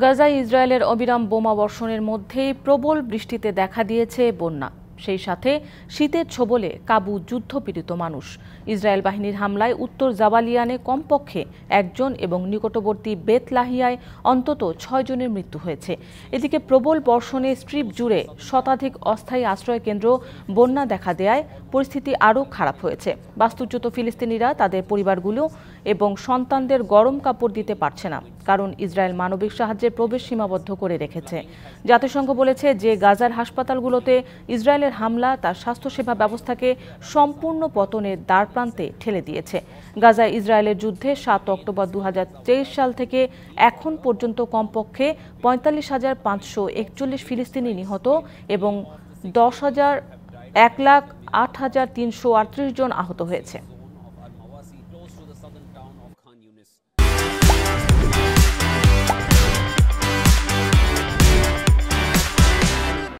গাজায় ইসরায়েলের অবিরাম বোমা বর্ষণের মধ্যেই প্রবল বৃষ্টিতে দেখা দিয়েছে বন্যা। সেই সাথে শীতের ছোবলে কাবু যুদ্ধপীড়িত মানুষ। ইসরায়েল বাহিনীর হামলায় উত্তর জাবালিয়ানে কমপক্ষে একজন এবং নিকটবর্তী বেতলাহিয়ায় অন্তত ৬ জনের মৃত্যু হয়েছে। এদিকে প্রবল বর্ষণে স্ট্রিপ জুড়ে শতাধিক অস্থায়ী আশ্রয়কেন্দ্র বন্যা দেখা দেয়ায় পরিস্থিতি আরও খারাপ হয়েছে। বাস্তুচ্যুত ফিলিস্তিনিরা তাদের পরিবারগুলো এবং সন্তানদের গরম কাপড় দিতে পারছে না, কারণ ইসরায়েল মানবিক সাহায্যের প্রবেশ সীমাবদ্ধ করে রেখেছে। জাতিসংঘ বলেছে যে গাজার হাসপাতালগুলোতে ইসরায়েলের হামলা তার স্বাস্থ্যসেবা ব্যবস্থাকে সম্পূর্ণ পতনের দ্বারপ্রান্তে ঠেলে দিয়েছে। গাজায় ইসরায়েলের যুদ্ধে ৭ অক্টোবর ২০২৩ সাল থেকে এখন পর্যন্ত কমপক্ষে ৪৫,৫৪১ ফিলিস্তিনি নিহত এবং ১০,০০,০০,০৮,৩৩৮ জন আহত হয়েছে।